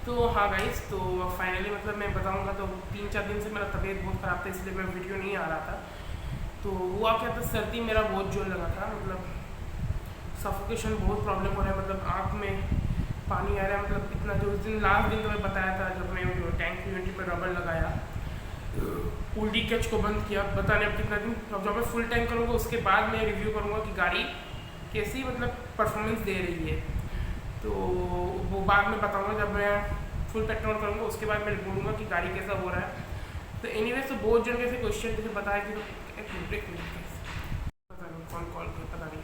तो हाँ गाइस, तो फाइनली मतलब मैं बताऊंगा। तो 3-4 दिन से मेरा तबीयत बहुत ख़राब था, इसलिए मैं वीडियो नहीं आ रहा था। तो हुआ क्या था, सर्दी मेरा बहुत जोर लगा था। मतलब सफोकेशन बहुत प्रॉब्लम हो रहा है, मतलब आँख में पानी आ रहा है। मतलब इतना जो उस दिन लास्ट दिन तो मैं बताया था, जब मैं टैंक यूनिटी पर रबर लगाया, उल्टी कैच को बंद किया। बताने अब कितना दिन, अब जब मैं फुल टैंक करूँगा उसके बाद मैं रिव्यू करूँगा कि गाड़ी कैसी मतलब परफॉर्मेंस दे रही है। तो वो बाद में बताऊँगा, जब मैं फुल पेट्रोल करूँगा उसके बाद मैं बोलूँगा कि गाड़ी कैसा हो रहा है। तो एनीवेज, तो बहुत जन कैसे क्वेश्चन जैसे बताया कि एक मिनट पता नहीं कौन कॉल किया, पता नहीं।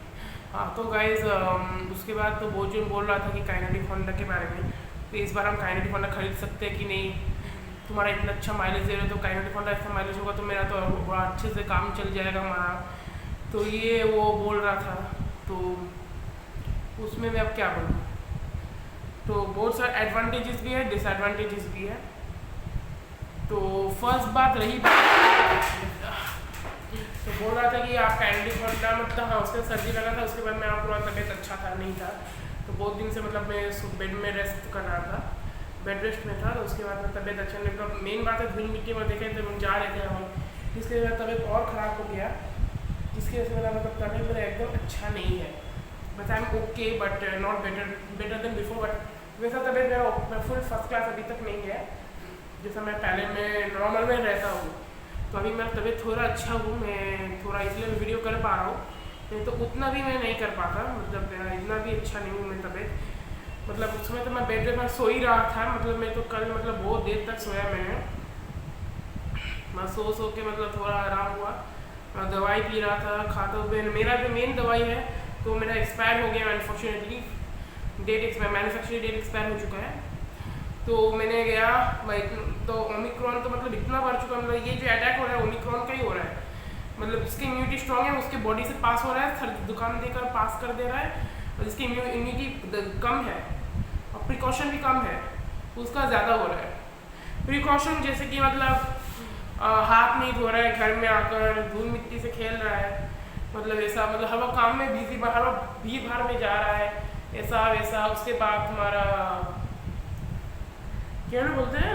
हाँ तो गाइज, उसके बाद तो बहुत जन बोल रहा था कि काइनेटिक होंडा के बारे में। तो इस बार हम काइनेटिक होंडा खरीद सकते हैं कि नहीं, तुम्हारा इतना अच्छा माइलेज दे रहे हो तो काइनेटिक होंडा ऐसा माइलेज होगा तो मेरा तो बड़ा अच्छे से काम चल जाएगा हमारा। तो ये वो बोल रहा था, तो उसमें मैं अब क्या बोलूँ। तो बहुत सारे एडवांटेजेस भी है, डिसएडवांटेजेस भी है। तो फर्स्ट बात रही बात, तो बोल रहा था कि आप काइनेटिक होंडा मतलब, हाँ उसके सर्दी लगा था, उसके बाद मेरा पूरा तबीयत अच्छा था नहीं था। तो बहुत दिन से मतलब मैं बेड में रेस्ट कर रहा था, बेड रेस्ट में था। तो उसके बाद में तबीयत अच्छा नहीं था। मेन बात है धूल मिट्टी में देखे थे, हम जा रहे थे हम, जिसके वजह से तबीयत और ख़राब हो गया, जिसकी वजह से मेरा मतलब तबीयत मेरा एकदम अच्छा नहीं है। But I am okay, but not better than before. But वैसा तबीयत मेरा फुल फर्स्ट क्लास अभी तक नहीं है, जैसा मैं पहले में नॉर्मल में रहता हूँ। तो अभी मेरा तबीयत थोड़ा अच्छा हूँ, मैं थोड़ा इसलिए मैं वीडियो कर पा रहा हूँ, नहीं तो उतना भी मैं नहीं कर पाता। मतलब मेरा इतना भी अच्छा नहीं हूँ मैं तबीयत। मतलब उस समय तो मैं बेड में सो ही रहा था। मतलब मैं तो कल मतलब बहुत देर तक सोया मैंने, मैं सो के मतलब थोड़ा आराम हुआ। मैं दवाई पी रहा था, खाता हुए। मेरा जो मेन दवाई है तो मेरा एक्सपायर हो गया अनफॉर्चुनेटली, मैन्युफैक्चरिंग डेट एक्सपायर हो चुका है। तो मैंने गया भाई, तो ओमिक्रॉन तो मतलब इतना बढ़ चुका, मतलब ये जो अटैक हो रहा है ओमिक्रॉन का ही हो रहा है। मतलब जिसकी इम्यूनिटी स्ट्रॉन्ग है उसके बॉडी से पास हो रहा है, सर्दी जुकाम देकर पास कर दे रहा है। और जिसकी इम्यूनिटी कम है और प्रिकॉशन भी कम है, उसका ज़्यादा हो रहा है। प्रिकॉशन जैसे कि मतलब हाथ नहीं धो रहा है, घर में आकर धूल मिट्टी से खेल रहा है, मतलब ऐसा, मतलब हर वक्त काम में बिजी, हर वक्त भीड़ भाड़ में जा रहा है, ऐसा वैसा। उसके बाद तुम्हारा क्या ना बोलते हैं,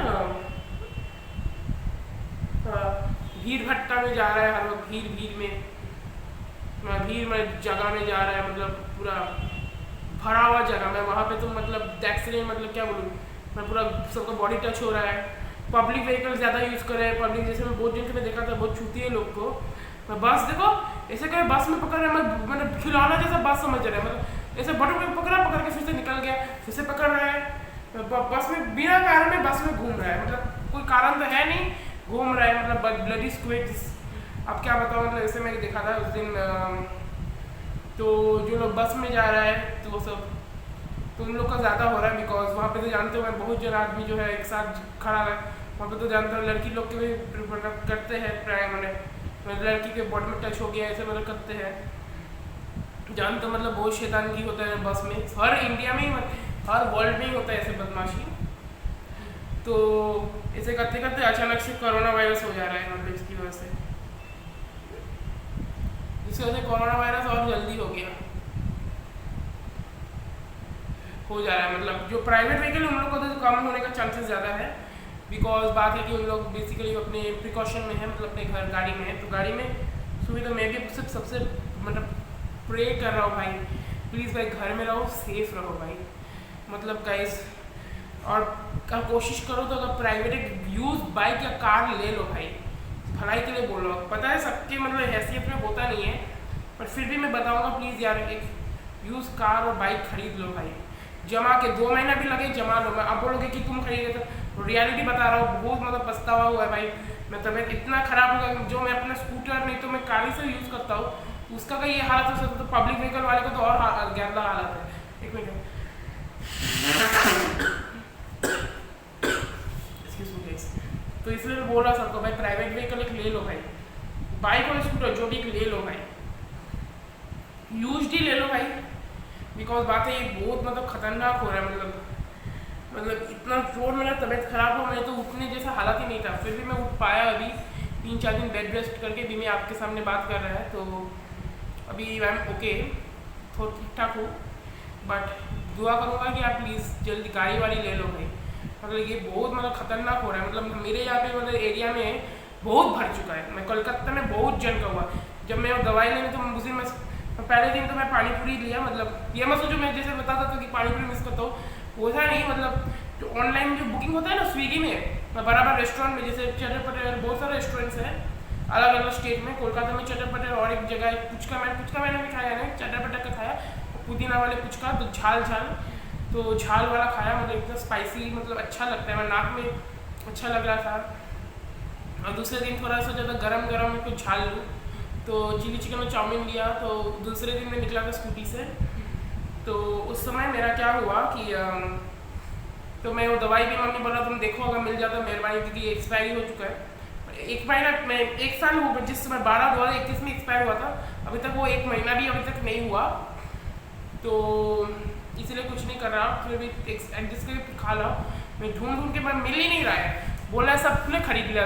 भीड़ भट्टा में जा रहा है, हर वक्त भीड़ में जगह में जा रहा है, मतलब पूरा भरा हुआ जगह में। वहाँ पे तो मतलब एक्सीडेंट, मतलब क्या बोलूँ मैं, पूरा सबका बॉडी टच हो रहा है। पब्लिक व्हीकल ज़्यादा यूज़ कर रहे हैं। पब्लिक जैसे मैं बहुत दिन से मैं देखा था, बहुत छूती है लोग को। मैं बस देखो ऐसे कहीं बस में पकड़ रहे हैं, मतलब खिलौना जैसा बस समझ रहे हैं, मतलब ऐसे बटन पकड़ के फिर से निकल गया, फिर से पकड़ रहा है। बस में बिना कारण में बस में घूम रहा है, मतलब कोई कारण तो है नहीं, घूम रहा है, मतलब ब्लडी स्क्विड्स। अब क्या बताऊँ, मतलब ऐसे मैंने देखा था उस दिन। तो जो लोग बस में जा रहा है तो वो सब, तो उन लोग का ज़्यादा हो रहा है। बिकॉज वहाँ पे तो जानते हो मैं, बहुत जन आदमी जो है एक साथ खड़ा है वहाँ पे, तो जानते हो लड़की लोग के भी मतलब करते हैं प्राय, मतलब लड़की के बॉडी में टच हो गया ऐसे मतलब करते हैं। जानते हो मतलब बहुत शैतानगी होता है बस में, हर इंडिया में ही, हर वर्ल्ड में ही होता है ऐसे बदमाशी। तो ऐसे करते करते अचानक से कोरोना वायरस हो जा रहा है, मतलब इसकी वजह से, जिसकी वजह से कोरोना वायरस और जल्दी हो जा रहा है। मतलब जो प्राइवेट व्हीकल उन लोगों को तो कम होने का चांसेस ज़्यादा है। बिकॉज बात है कि उन लोग बेसिकली अपने प्रिकॉशन में है, मतलब अपने घर गाड़ी में है, तो गाड़ी में सुविधा। मैं भी सबसे मतलब प्रे कर रहा हूँ भाई, प्लीज़ भाई घर में रहो, सेफ रहो भाई। मतलब गाइस, और कोशिश करो तो अगर प्राइवेट एक यूज बाइक या कार ले लो भाई, भलाई के लिए बोल रहा हूँ। पता है सबके मतलब हैसियत में होता नहीं है, पर फिर भी मैं बताऊँगा, प्लीज़ यार एक यूज़ कार और बाइक खरीद लो भाई। जमा के 2 महीना भी लगे जमा लो। मैं अब बोलोगे कि तुम खरीदे, तो रियलिटी बता रहा हूँ, बहुत मतलब पछतावा हुआ है भाई। मैं तबीयत इतना ख़राब होगा, जो मैं अपना स्कूटर नहीं तो मैं कार ही से यूज़ करता हूँ, उसका का ये हालत हो सकता, तो पब्लिक व्हीकल वाले का तो और गंदा हालत है। एक मिनट, तो इसलिए मैं बोल रहा सबको भाई, प्राइवेट व्हीकल एक ले लो भाई, बाइक और स्कूटर जो भी एक ले लो भाई, यूज्ड ही ले लो भाई। बिकॉज बात है ये बहुत मतलब खतरनाक हो रहा है। मतलब इतना जोर मेरा तबीयत खराब हो, मैं तो उठने जैसा हालत ही नहीं था, फिर भी मैं उठ पाया। अभी 3-4 दिन बेड रेस्ट करके भी मैं आपके सामने बात कर रहा है, तो अभी आई एम ओके, थोड़ा ठीक ठाक हूँ। बट दुआ करूँगा कि आप प्लीज़ जल्दी गाड़ी वाड़ी ले लो भाई, मतलब ये बहुत मतलब खतरनाक हो रहा है। मतलब मेरे यहाँ पे मतलब एरिया में बहुत भर चुका है। मैं कोलकाता में बहुत जन का हुआ। जब मैं वो दवाई लेने तो उस दिन मैं पहले दिन तो मैं पानी पूरी लिया। मतलब ये मत सोचो मैं जैसे बताता था कि पानी पूरी मिस करता हूँ, वो था नहीं। मतलब जो ऑनलाइन जो बुकिंग होता है ना स्विगी में, मैं बराबर रेस्टोरेंट में जैसे चटर पटेर बहुत सारे रेस्टोरेंट्स हैं अलग अलग स्टेट में। कोलकाता में चटर पटेर और एक जगह पुचका मैंने भी खाया है, चटर पटेर का खाया, पुदीना वाले पुचका, तो झाल तो झाल वाला खाया। मतलब इतना स्पाइसी मतलब अच्छा लगता है, मेरे नाक में अच्छा लग रहा था। और दूसरे दिन थोड़ा सा ज़्यादा गरम गरम में कुछ झाल लूँ, तो चिली चिकन और चाउमीन लिया। तो दूसरे दिन मैं निकला था स्कूटी से। तो उस समय मेरा क्या हुआ कि तो मैं वो दवाई भी मम्मी बोला तुम देखो अगर मिल जाता मेहरबानी, क्योंकि एक्सपायरी हो चुका है। एक्सपायर मैं 1 साल हो गया, जिस समय 12/2021 में एक्सपायर हुआ था, अभी तक वो 1 महीना भी अभी तक नहीं हुआ। तो इसलिए कुछ नहीं कर रहा, फिर भी एडजस्ट करके खा ला। मैं ढूंढ के मिल ही नहीं रहा है। बोला सबने खरीद लिया,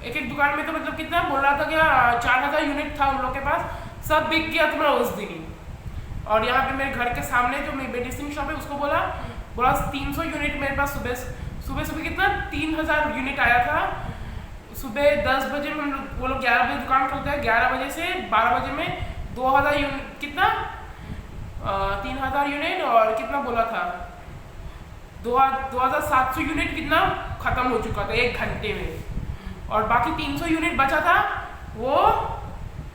एक दुकान में तो मतलब कितना बोल रहा था क्या 4000 यूनिट था उन लोग के पास, सब बिक गया तुम्हारा उस दिन ही। और यहाँ पे मेरे घर के सामने जो मेडिसिन शॉप है उसको बोला 300 यूनिट मेरे पास सुबह कितना 3000 यूनिट आया था। सुबह 10 बजे में वो लोग 11 बजे दुकान खोलते हैं, 11 बजे से 12 बजे में 2000 यूनिट कितना 3000 यूनिट और कितना बोला था 2700 यूनिट कितना खत्म हो चुका था 1 घंटे में। और बाकी 300 यूनिट बचा था, वो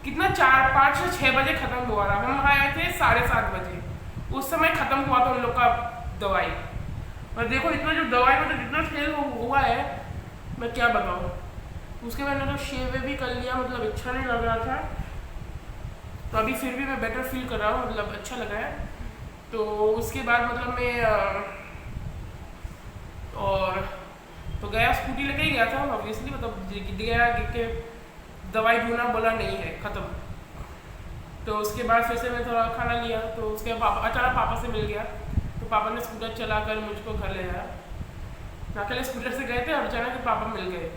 कितना 4, 5 या 6 बजे खत्म हुआ था। हम आए थे 7:30 बजे, उस समय खत्म हुआ था उन लोग का दवाई। और देखो इतना जो दवाई में तो जितना सेल हुआ है मैं क्या बताऊँ। उसके बाद मैंने तो शेव भी कर लिया, मतलब अच्छा नहीं लग रहा था। तो अभी फिर भी मैं बेटर फील कर रहा हूँ, मतलब अच्छा लगा है। तो उसके बाद मतलब मैं और तो गया स्कूटी लेके ही गया था ऑब्वियसली, मतलब गया के दवाई ढूंढना, बोला नहीं है ख़त्म। तो उसके बाद फिर से मैं थोड़ा खाना लिया। तो उसके बाद अचानक पापा से मिल गया, तो पापा ने स्कूटर चलाकर मुझको घर ले आया। अकेले स्कूटर से गए थे और अचानक पापा मिल गए।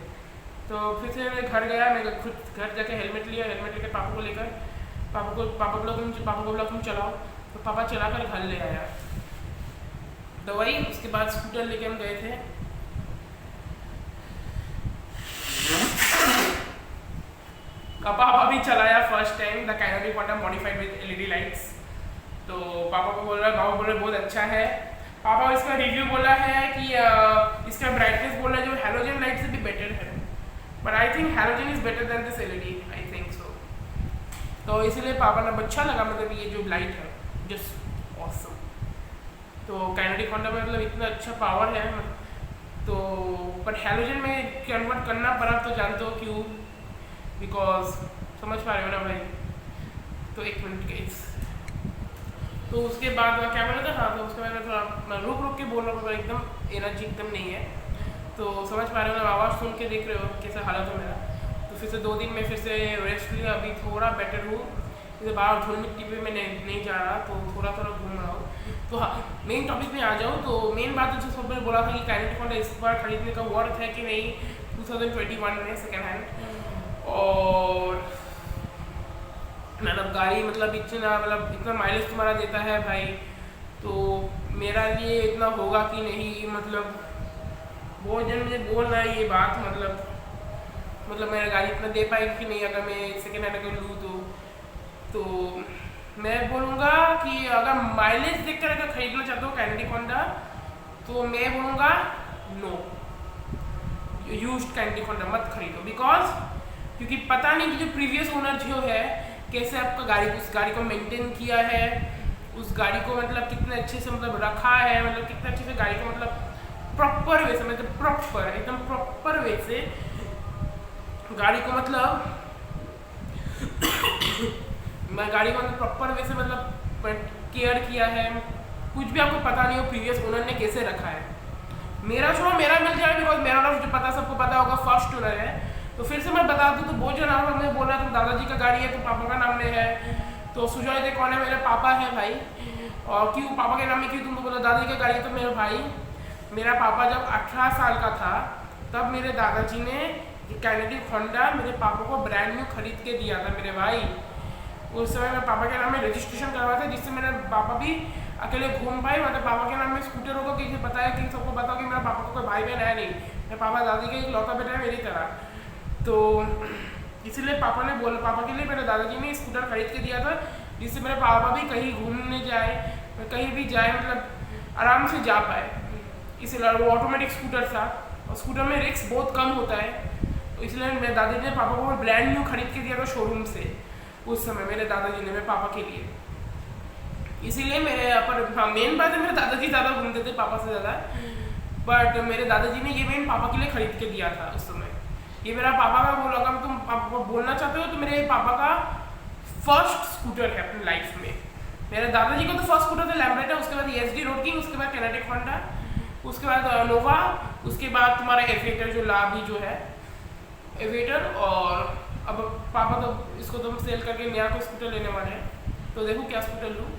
तो फिर से मैं घर गया, मैं खुद घर जाके हेलमेट लिया, हेलमेट लेकर पापा को लेकर पापा को बोला तुम चलाओ, तो पापा चलाकर घर ले आया दवाई। उसके बाद स्कूटर लेके हम गए थे। पापा भी चलाया first time the kinetic Honda modified with LED lights. तो पापा को बोल रहा बहुत अच्छा है। पापा इसका रिव्यू बोला है कि इसका ब्राइटनेस बोला जो हैलोजन लाइट से भी बेटर है, but I think halogen is better than this LED, I think so. तो इसीलिए पापा ने अच्छा लगा, मतलब ये जो लाइट है जस्ट ऑसम। तो कैनोनिक होंडा में मतलब इतना अच्छा पावर है, तो पर हैलोजन में कन्वर्ट करना पड़ा, तो जानते हो क्यों, बिकॉज समझ पा रहे हो ना भाई। तो 1 मिनट गाइस। तो उसके बाद क्या बोला था, हाँ, तो उसके बाद थोड़ा रुक के बोल रहा हूँ, एकदम एनर्जी एकदम नहीं है। तो समझ पा रहे हो ना, आवाज़ सुन के देख रहे हो कैसा हालत है मेरा। तो फिर से 2 दिन में फिर से रेस्ट लिया, अभी थोड़ा बेटर हूँ। जैसे बाहर धूल मिट्टी पे मैं नहीं जा रहा, तो थोड़ा घूम रहा हूँ। तो हाँ, मेन टॉपिक में आ जाऊँ तो मेन बात जो सब ने बोला था कि कैनोनिक होंडा इस बार खरीदने का वर्थ है कि नहीं 2021 में सेकेंड हैंड। और मतलब गाड़ी मतलब इतना माइलेज तुम्हारा देता है भाई, तो मेरा लिए इतना होगा कि नहीं, मतलब बहुत जन मुझे बोल रहा है ये बात, मतलब मेरा गाड़ी इतना दे पाएगी कि नहीं अगर मैं सेकेंड हैंड अगर लूँ तो मैं बोलूँगा कि अगर माइलेज देखकर अगर खरीदना चाहते हो कैनोनिक होंडा, तो मैं बोलूँगा नो, यूज्ड कैनोनिक होंडा मत खरीदो। बिकॉज क्योंकि पता नहीं कि जो प्रीवियस ओनर जो है कैसे आपका उस गाड़ी को मेंटेन किया है, उस गाड़ी को मतलब कितने अच्छे से मतलब रखा है, मतलब कितने अच्छे से गाड़ी को मतलब प्रॉपर वे से, मतलब प्रॉपर एकदम प्रॉपर वे से गाड़ी को मतलब गाड़ी को प्रॉपर वे से मतलब केयर किया है। कुछ भी आपको पता नहीं हो प्रीवियस ओनर ने कैसे रखा है। मेरा छोड़ो, मेरा मिल जाए, बिकॉज मेरा ओनर जो पता सबको पता होगा फर्स्ट ओनर है। तो फिर से मैं बता दूँ तो बहुत जन मैं बोल रहा था दादाजी का गाड़ी है तो पापा का नाम में है, तो सुजॉय दे कौन है, मेरे पापा है भाई। और क्यों पापा के नाम में क्यों तुमको बोला, दादाजी का गाड़ी है तो मेरे भाई, मेरा पापा जब 18 साल का था तब मेरे दादाजी ने कैनोनिक होंडा मेरे पापा को ब्रांड न्यू खरीद के दिया था मेरे भाई। उस समय मैं पापा के नाम में रजिस्ट्रेशन करवाया था, जिससे मेरे पापा भी अकेले घूम पाए। मतलब पापा के नाम में स्कूटर होगा, कि पता है कि सबको पता हो कि मेरा पापा को कोई भाई बहन है नहीं, मेरे पापा दादी के एक लौता बेटा है मेरी तरह। तो इसीलिए पापा के लिए मेरे दादाजी ने स्कूटर खरीद के दिया था, जिससे मेरे पापा भी कहीं घूमने जाए, कहीं भी जाए, मतलब आराम से जा पाए। इसलिए वो ऑटोमेटिक स्कूटर था, और स्कूटर में रिस्क बहुत कम होता है, तो इसलिए मेरे दादाजी ने पापा को ब्रांड न्यू खरीद के दिया था शोरूम से उस समय, मेरे दादाजी ने मेरे पापा के लिए। इसीलिए मेरे पर हाँ, मेन बात है मेरे दादाजी ज़्यादा घूमते थे पापा से ज़्यादा, बट मेरे दादाजी ने ये मेन पापा के लिए खरीद के दिया था उस समय। ये मेरा पापा का बोला, अगर तुम पापा बोलना चाहते हो तो मेरे पापा का फर्स्ट स्कूटर है अपनी लाइफ में। मेरे दादाजी का तो फर्स्ट स्कूटर था लैम्ब्रेटा, उसके बाद एसडी रोड किंग, उसके बाद किनेटिक होंडा, उसके बाद नोवा, उसके बाद तुम्हारा एविएटर जो लाभी जो है एविएटर। और अब पापा तो इसको तुम सेल करके नया कोई स्कूटर लेने वाले हैं, तो देखो क्या स्कूटर लूँ,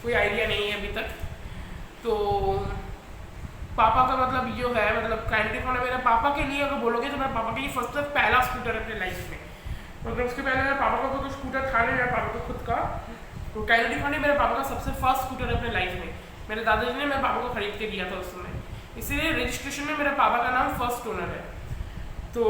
कोई आइडिया नहीं है अभी तक। तो पापा का मतलब जो है, मतलब काइनेटिक होंडा मेरे पापा के लिए अगर बोलोगे तो मेरे पापा के लिए फर्स्ट पहला स्कूटर है अपने लाइफ में। मतलब उसके पहले मेरे पापा का कोई स्कूटर था नहीं मेरे पापा को खुद का, तो काइनेटिक होंडा मेरे पापा का सबसे फर्स्ट स्कूटर है अपने लाइफ में। मेरे दादाजी ने मेरे पापा को खरीद के दिया था उस समय, इसीलिए रजिस्ट्रेशन में मेरे पापा का नाम फर्स्ट ओनर है। तो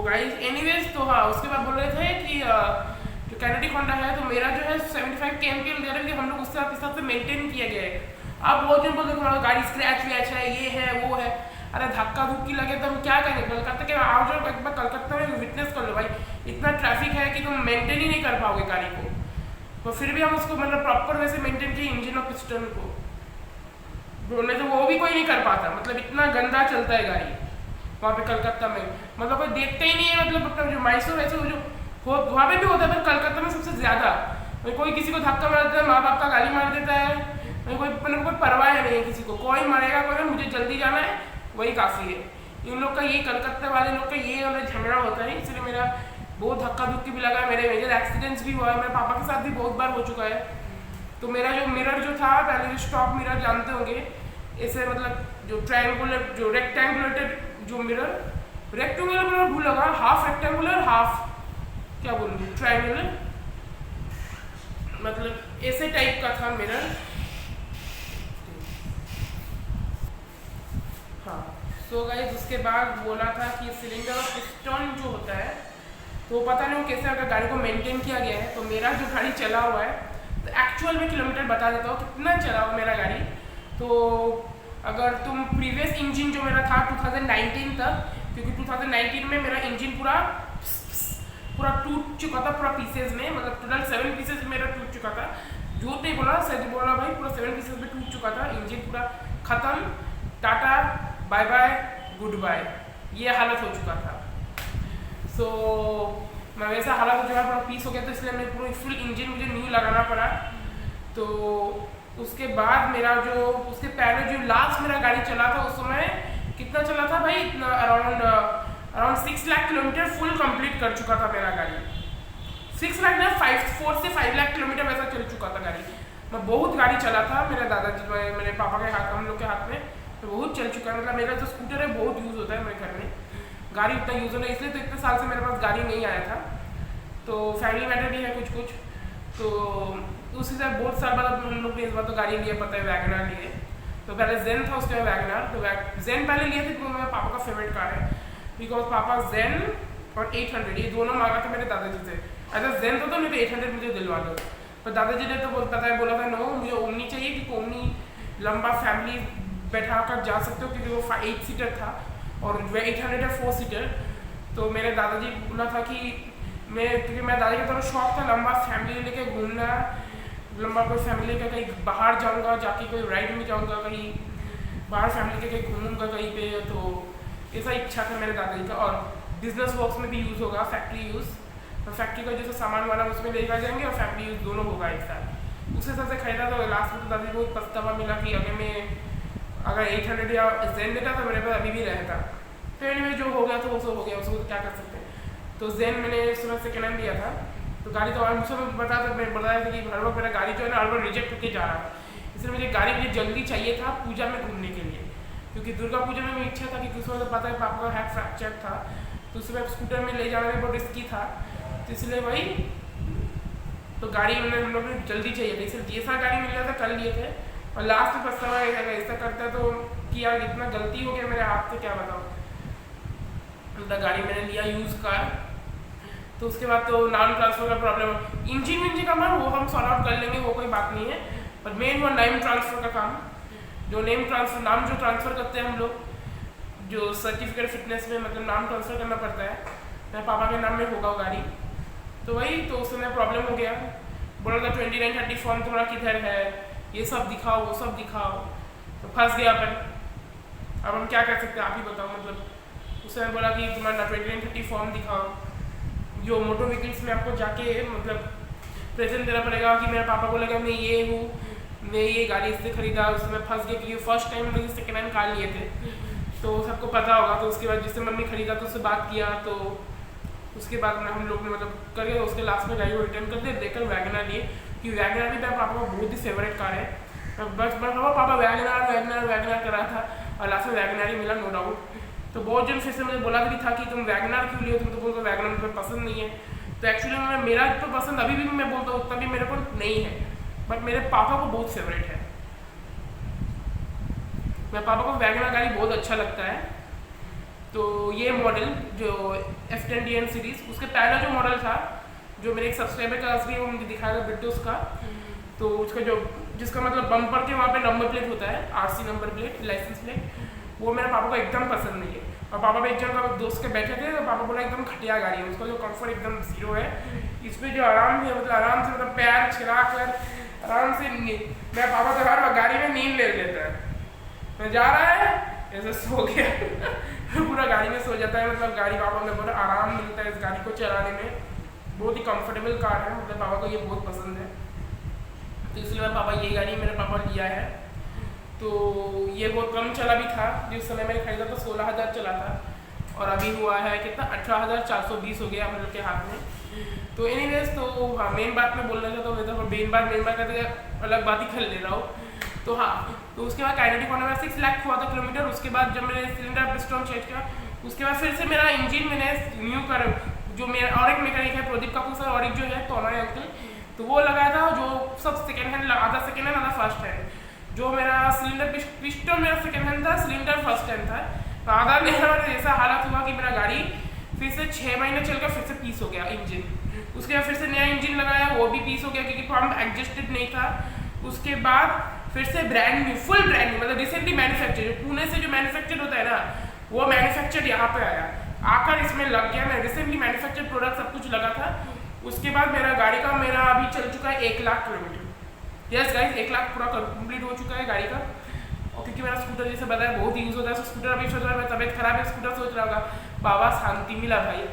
गाइज एनीवेज, तो हाँ उसके बाद बोल रहे थे कि जो काइनेटिक होंडा है, तो मेरा जो है 75 km दे रहे थे, हम लोग उससे हिसाब से मेंटेन किया गया है। आप बहुत दिन बोलते हमारा गाड़ी स्क्रैच वैच है, ये है वो है, अरे धक्का धुक्की लगे तो हम क्या करेंगे। कलकत्ता के आओ जाओ एक बार कलकत्ता में विटनेस कर लो भाई, इतना ट्रैफिक है कि तुम मेंटेन ही नहीं कर पाओगे गाड़ी को। तो फिर भी हम उसको मतलब प्रॉपर वैसे मेंटेन किए इंजन और पिस्टन को, बोलने तो वो भी कोई नहीं कर पाता, मतलब इतना गंदा चलता है गाड़ी वहाँ पे कलकत्ता में, मतलब कोई देखते ही नहीं है। मतलब जो मैसूर वैसे जो हो वहाँ पे भी होता है, पर कलकत्ता में सबसे ज़्यादा कोई किसी को धक्का मार देता है, माँ बाप का गाली मार देता है, कोई मतलब कोई परवाह नहीं है किसी को, कोई मरेगा कोई, मुझे जल्दी जाना है वही काफ़ी है। इन लोग का ये कलकत्ता वाले लोग का ये मतलब झगड़ा होता है, इसलिए मेरा बहुत धक्का धुक्की भी लगा, मेरे मेजर एक्सीडेंट्स भी हुआ है, मेरे पापा के साथ भी बहुत बार हो चुका है। तो मेरा जो मिरर जो था पहले, जो स्टॉक मिरर जानते होंगे, ऐसे मतलब जो ट्रायंगुलर जो रेक्टेंगुलर जो मिरर, रेक्टेंगुलर मिरर भूल लगा, हाफ रेक्टेंगुलर हाफ क्या बोलूँ ट्रायंगुलर, मतलब ऐसे टाइप का था मिरर। हाँ सो गाइस, उसके बाद बोला था कि सिलेंडर और पिस्टन जो होता है, तो पता नहीं वो कैसे अगर गाड़ी को मेंटेन किया गया है। तो मेरा जो गाड़ी चला हुआ है, तो एक्चुअल में किलोमीटर बता देता हूँ कितना चला हुआ मेरा गाड़ी। तो अगर तुम प्रीवियस इंजन जो मेरा था 2019 तक, क्योंकि 2019 में मेरा इंजन पूरा टूट चुका था, पूरा पीसेज में, मतलब टोटल 7 पीसेज मेरा टूट चुका था। झूठ नहीं बोला, सच बोला भाई, पूरा 7 पीसेज में टूट चुका था इंजन, पूरा खत्म, tata bye bye good bye, ये हालत हो चुका था। सो मैं वैसा हालत जो है पूरा पीस हो गया, तो इसलिए मैं पूरा फुल इंजन मुझे न्यू लगाना पड़ा। तो उसके बाद मेरा जो उसके पहले जो लास्ट मेरा गाड़ी चला था उस समय कितना चला था भाई, इतना around 6 lakh kilometre full complete कर चुका था मेरा गाड़ी। 6 लाख ना 4 से 5 लाख किलोमीटर वैसा चल चुका था गाड़ी। मैं बहुत गाड़ी चला था, मेरे दादाजी मेरे पापा के हाथ, हम लोग के हाथ में तो बहुत चल चुका है। मतलब मेरा जो स्कूटर है बहुत यूज़ होता है मेरे घर में, गाड़ी उतना यूज़ होना है, इसलिए तो इतने साल से मेरे पास गाड़ी नहीं आया था। तो फैमिली मैटर भी है कुछ कुछ, तो उसी से बहुत साल बाद हम लोग ने इस बार तो गाड़ी लिए, पता है वैगनर लिए। तो पहले जेन था, उसके बाद वैगनर। तो जेन पहले लिए थे, तो मेरे पापा का फेवरेट कार है, बिकॉज पापा जेन और 800 ये दोनों मांगा था मेरे दादाजी से। अच्छा जेन तो नहीं तो 800 मुझे दिलवा दो, पर दादाजी ने तो पता है बोला था नो मुझे ओमनी चाहिए, क्योंकि ओमनी लंबा फैमिली बैठा कर जा सकते हो, क्योंकि वो 8 सीटर था और जो 800 है 4 सीटर। तो मेरे दादाजी बोला था कि क्योंकि मेरे दादी का थोड़ा शौक था लंबा फैमिली लेके घूमना, लंबा कोई फैमिली का कहीं बाहर जाऊंगा, जाके कोई राइड में जाऊंगा, कहीं बाहर फैमिली के कहीं घूमूंगा कहीं पे, तो ऐसा इच्छा था मेरे दादाजी का। और बिजनेस वर्क्स में भी यूज़ होगा, फैक्ट्री यूज़, तो फैक्ट्री का जैसे सामान वाला उसमें लेकर जाएंगे और फैमिली यूज़ दोनों होगा एक साथ। उस हिसाब से खरीदा। तो लास्ट में तो दादी को पछतावा मिला कि अगर 800 या जेन लेता तो मेरे पास अभी भी रहता। तो एनीवे जो हो गया तो वो सब हो गया, उसको क्या कर सकते हैं। तो जेन मैंने इस समय सेकेंड हैंड लिया था। तो गाड़ी तो मुझसे बताया था कि हर वक्त मेरा गाड़ी जो है ना हर बार रिजेक्ट होकर जा रहा है, इसलिए मुझे गाड़ी मुझे जल्दी चाहिए था पूजा में घूमने के लिए, क्योंकि दुर्गा पूजा में मेरी इच्छा था कि उसमें तो पता है पापा का हैक फ्रैक्चर था, तो उसमें स्कूटर में ले जाना भी बहुत रिस्की था, तो इसलिए भाई तो गाड़ी मैंने हम लोग ने जल्दी चाहिए था, इसलिए जैसा गाड़ी मिल गया था कल लिए थे। और लास्ट में पछतावा ऐसा करता है तो कि यार इतना गलती हो गया मेरे हाथ से, क्या बताऊँ। मतलब गाड़ी मैंने लिया यूज़ कार, तो उसके बाद तो नाम ट्रांसफ़र का प्रॉब्लम, इंजन विंजन का काम वो हम सॉर्ट आउट कर लेंगे, वो कोई बात नहीं है। पर मेन वो नेम ट्रांसफ़र का काम, जो नेम ट्रांसफ़र, नाम जो ट्रांसफ़र करते हैं हम लोग, जो सर्टिफिकेट फिटनेस में मतलब नाम ट्रांसफ़र करना पड़ता है, मेरे पापा के नाम में होगा गाड़ी, तो वही तो उस समय प्रॉब्लम हो गया। बोला था 2930 फॉर्म तुम्हारा किधर है, ये सब दिखाओ वो सब दिखाओ, तो फंस गया अपन। अब हम क्या कर सकते हैं, आप ही बताओ। मतलब उस समय बोला कि तुम्हारा 2930 फॉर्म दिखाओ, जो मोटर व्हीकल्स में आपको जाके मतलब प्रेजेंट देना पड़ेगा कि मेरे पापा को लगा मैं ये हूँ, मैं ये गाड़ी इससे खरीदा। उसमें फंस गया क्योंकि फर्स्ट टाइम मुझे सेकेंड हैंड कार लिए थे, तो सबको पता होगा। तो उसके बाद जिससे मम्मी खरीदा तो उससे बात किया, तो उसके बाद में हम लोग ने मतलब करके उसके लास्ट में गाड़ी को रिटर्न कर दिया, देकर वैगनर लिए, कि वैगनर भी मेरे पापा का बहुत ही फेवरेट कार है। बस पापा वैगनर वैगनर वैगनर कर रहा था, और लास्ट में वैगनर ही मिला, नो डाउट। तो बहुत जन फिर से मुझे बोला भी था कि तुम वैगनर क्यों लियो, तुम तो बोलते वैगनर तुम्हें पसंद नहीं है। तो एक्चुअली में मेरा तो पसंद अभी भी मैं बोलता हूँ उतना भी मेरे को नहीं है, बट मेरे पापा को बहुत फेवरेट है। मेरे पापा को वैगनर गाड़ी बहुत अच्छा लगता है। तो ये मॉडल जो F10DN सीरीज़, उसके पहला जो मॉडल था, जो मेरे एक सब्सक्राइबर का असली वो मुझे दिखाया था बिट्टू उसका, तो उसका जो जिसका मतलब बम्पर के वहाँ पे नंबर प्लेट होता है, RC number plate, licence plate, वो मेरे पापा को एकदम पसंद नहीं है। और पापा भी एक जन का दोस्त के बैठे थे, तो पापा बोला एकदम घटिया गाड़ी है, उसका जो कंफर्ट एकदम जीरो है, इसमें जो आराम है मतलब आराम से मतलब पैर छिड़ा कर आराम से मेरा पापा तो हर गाड़ी में नींद ले लेता है, मैं जा रहा है ऐसे सो गया पूरा गाड़ी में सो जाता है। मतलब गाड़ी पापा में बहुत आराम मिलता है इस गाड़ी को चलाने में, बहुत ही कंफर्टेबल कार है, मतलब पापा को ये बहुत पसंद है, तो इसलिए मेरे पापा ये गाड़ी मेरे पापा लिया है। तो ये बहुत कम चला भी था, जिस समय मैंने खरीदा तो 16,000 चला था, और अभी हुआ है कितना 18,420 हो गया हम लोग के हाथ में। तो एनीवेज, तो हाँ मेन बात मैं बोलना चाहता हूँ, तो मेन बात करते अलग बात ही कर ले रहा हूँ। तो हाँ, तो उसके बाद काइनेटिक होने में 6 लाख हुआ था किलोमीटर। उसके बाद जब मैंने सिलेंडर पिस्टन चेंज किया, उसके बाद फिर से मेरा इंजन मैंने न्यू कर, जो मेरा और एक मैकेनिक है प्रदीप कपूर सर, और एक जो है तोमर अंकल, तो वो लगाया था, जो सब सेकेंड हैंड, आधा सेकेंड हैंड आधा फर्स्ट हैंड। जो मेरा सिलेंडर पिस्टन मेरा सेकेंड हैंड था, सिलेंडर फर्स्ट हैंड था। तो आधा मेरा ऐसा हालत हुआ कि मेरा गाड़ी फिर से 6 महीने चलकर फिर से पीस हो गया इंजन। उसके बाद फिर से नया इंजन लगाया, वो भी पीस हो गया क्योंकि पंप एडजस्टेड नहीं था। उसके बाद फिर से brand new, full brand new, मतलब रिसेंटली मैन्युफैक्चर, जो पुणे से जो मैन्युफैक्चर होता है ना, वो मैन्युफैक्चर यहाँ पे आया, आकर इसमें लग गया। मैं रिसेंटली मैन्युफैक्चर प्रोडक्ट सब कुछ लगा था। उसके बाद मेरा गाड़ी का मेरा अभी चल चुका है 1 lakh kilometre. Yes guys, 1 lakh पूरा कंप्लीट हो चुका है गाड़ी का। और क्योंकि मेरा स्कूटर जैसे बताया बहुत यूज़ होता है, तो स्कूटर अभी सोच रहा है, तबियत खराब है, स्कूटर सोच रहा होगा बाबा शांति मिला भाई,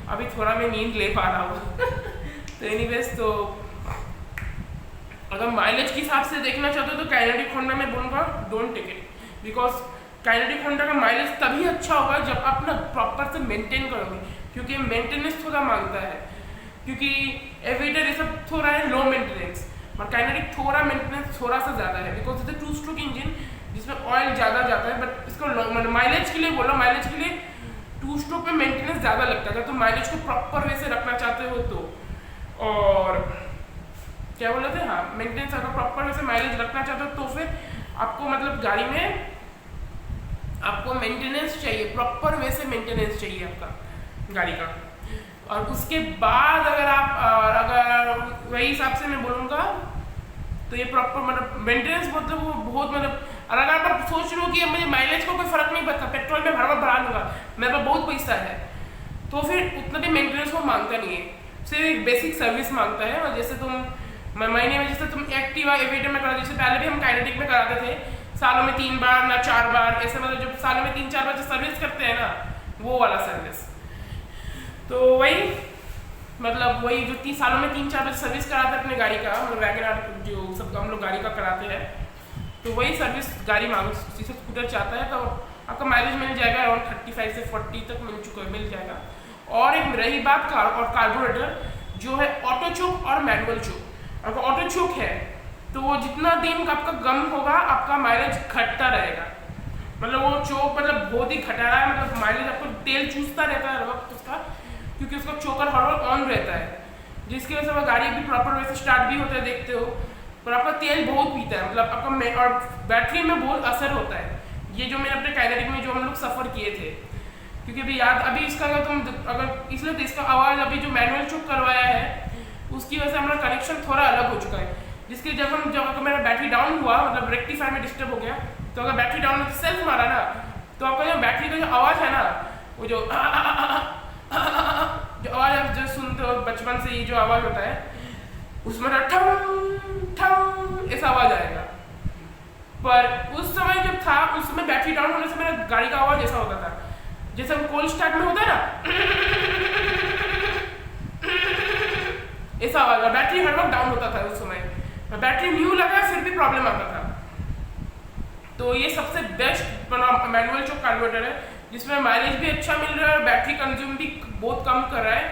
अभी थोड़ा मैं नींद ले पा रहा हूँ तो एनीवेज, तो अगर माइलेज के हिसाब से देखना चाहते हो तो काइनेटिक होंडा में बोलूँगा don't take it, because Kinetic Honda का माइलेज तभी अच्छा होगा जब आप ना प्रॉपर से मेंटेन करोगे, क्योंकि मेंटेनेंस थोड़ा मांगता है, क्योंकि एविटर ये सब थोड़ा है लो मेंटेनेंस, और काइनेटिक थोड़ा मेंटेनेंस थोड़ा सा ज़्यादा है, बिकॉज इट्स 2 स्ट्रोक इंजन जिसमें ऑयल ज़्यादा जाता है। बट इसको माइलेज के लिए बोल रहा हूँ, माइलेज के लिए 2 स्ट्रोक में मेंटेनेंस ज़्यादा लगता है, तो माइलेज को प्रॉपर वे से रखना चाहते हो तो, और क्या बोले थे, हाँ मेंटेनेंस अगर प्रॉपर वैसे माइलेज रखना चाहते हो तो फिर आपको मतलब गाड़ी में आपको मेंटेनेंस चाहिए, प्रॉपर वे से मेंटेनेंस चाहिए आपका गाड़ी का। और उसके बाद अगर आप अगर वही हिसाब से मैं बोलूँगा तो ये प्रॉपर मतलब मेंटेनेंस मतलब वो बहुत मतलब, और अगर आप सोच रहे हो कि मुझे माइलेज को कोई फर्क नहीं पड़ता, पेट्रोल में भरवा बढ़ा लूँगा, मेरे पास बहुत पैसा है, तो फिर उतना भी मेंटेनेंस को मांगता नहीं है, सिर्फ एक बेसिक सर्विस मांगता है। और जैसे तुम महीने में जैसे तुम एक्टिवा एविटर में करा, जैसे पहले भी हम काइनेटिक में कराते थे, सालों में 3 बार ना 4 बार ऐसे, मतलब जब सालों में 3-4 बार जो सर्विस करते हैं ना, वो वाला सर्विस। तो वही मतलब वही जो 30 सालों में 3-4 बार सर्विस कराते हैं अपने गाड़ी का, मतलब वैगनआर जो सब हम लोग गाड़ी का कराते हैं, तो वही सर्विस गाड़ी मांग जिसे स्कूटर चाहता है, तो आपका माइलेज मिल जाएगा अराउंड 35 से 40 तक मिल जाएगा। और एक रही बात कार्बोरेटर, जो है ऑटो चोक और मैनुअल चोक। अगर ऑटो चोक है तो वो जितना दिन आपका गम होगा आपका माइलेज घटता रहेगा, मतलब वो चोक मतलब बहुत ही घटा रहा है, मतलब माइलेज आपको तेल चूसता रहता है हर वक्त उसका, क्योंकि उसका चोकर हर वक्त ऑन रहता है, जिसकी वजह से वो गाड़ी भी प्रॉपर वैसे स्टार्ट भी होता है, देखते हो। और आपका तेल बहुत पीता है, मतलब आपका और बैटरी में बहुत असर होता है। ये जो मैंने अपने काइनेटिक में जो हम लोग सफ़र किए थे, क्योंकि अभी इसका अगर इसलिए तो इसका आवाज़ अभी जो मैनुअल चुप करवाया है उसकी वजह से हमारा कनेक्शन थोड़ा अलग हो चुका है, जिसके जब अगर मेरा बैटरी डाउन हुआ, मतलब रेक्टिफायर में डिस्टर्ब हो गया, तो अगर बैटरी डाउन हो तो सेल्फ मारा ना, तो आपका जो बैटरी का जो आवाज़ है ना, वो जो आवाज़ आप जो सुनते हो बचपन से, ये जो आवाज़ होता है उसमें ठंग ठंग ऐसा आवाज़ आएगा। पर उस समय जब था, उस समय बैटरी डाउन होने से मेरा गाड़ी का आवाज़ ऐसा होता था, जैसे कोल्ड स्टार्ट में होता है ना, ऐसा आवाज़। बैटरी हर वक्त डाउन होता था उस समय, बैटरी न्यू लगा फिर भी प्रॉब्लम आता था। तो ये सबसे बेस्ट मैनुअल चोक कार्बोरेटर है, जिसमें माइलेज भी अच्छा मिल रहा है और बैटरी कंज्यूम भी बहुत कम कर रहा है,